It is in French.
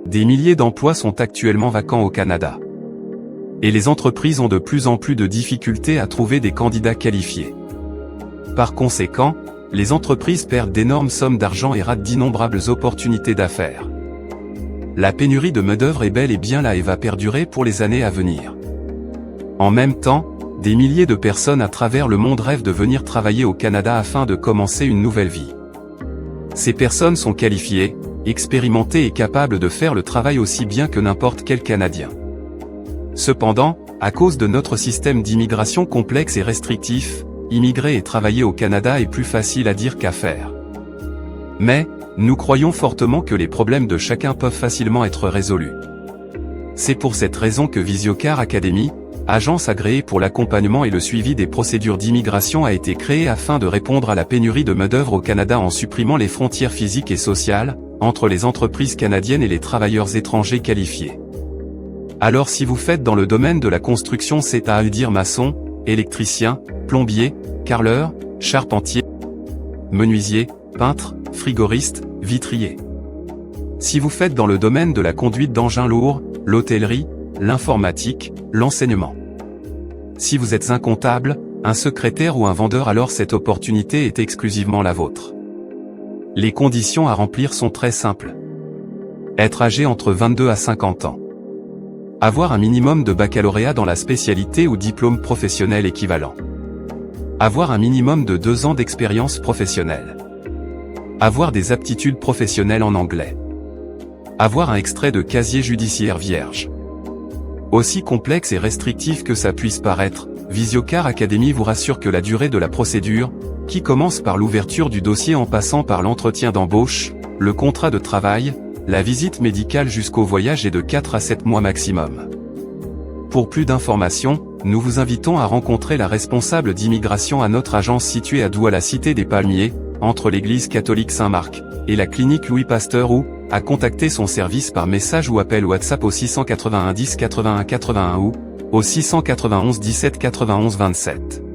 des milliers d'emplois sont actuellement vacants au Canada. Et les entreprises ont de plus en plus de difficultés à trouver des candidats qualifiés. Par conséquent, les entreprises perdent d'énormes sommes d'argent et ratent d'innombrables opportunités d'affaires. La pénurie de main-d'œuvre est bel et bien là et va perdurer pour les années à venir. En même temps, des milliers de personnes à travers le monde rêvent de venir travailler au Canada afin de commencer une nouvelle vie. Ces personnes sont qualifiées, expérimentées et capables de faire le travail aussi bien que n'importe quel Canadien. Cependant, à cause de notre système d'immigration complexe et restrictif, immigrer et travailler au Canada est plus facile à dire qu'à faire. Mais, nous croyons fortement que les problèmes de chacun peuvent facilement être résolus. C'est pour cette raison que Visiocar Academy, agence agréée pour l'accompagnement et le suivi des procédures d'immigration, a été créée afin de répondre à la pénurie de main-d'œuvre au Canada en supprimant les frontières physiques et sociales entre les entreprises canadiennes et les travailleurs étrangers qualifiés. Alors si vous faites dans le domaine de la construction, c'est-à-dire maçon, électricien, plombier, carreleur, charpentier, menuisier, peintre, frigoriste, vitrier. Si vous faites dans le domaine de la conduite d'engins lourds, l'hôtellerie, l'informatique, l'enseignement. Si vous êtes un comptable, un secrétaire ou un vendeur, alors cette opportunité est exclusivement la vôtre. Les conditions à remplir sont très simples. Être âgé entre 22 à 50 ans. Avoir un minimum de baccalauréat dans la spécialité ou diplôme professionnel équivalent. Avoir un minimum de 2 ans d'expérience professionnelle. Avoir des aptitudes professionnelles en anglais. Avoir un extrait de casier judiciaire vierge. Aussi complexe et restrictif que ça puisse paraître, Visiocar Academy vous rassure que la durée de la procédure, qui commence par l'ouverture du dossier en passant par l'entretien d'embauche, le contrat de travail, la visite médicale jusqu'au voyage, est de 4 à 7 mois maximum. Pour plus d'informations, nous vous invitons à rencontrer la responsable d'immigration à notre agence située à Doux à la Cité des Palmiers, entre l'église catholique Saint-Marc et la clinique Louis Pasteur, ou à contacter son service par message ou appel WhatsApp au 681 10 81 81 ou au 691 17 91 27.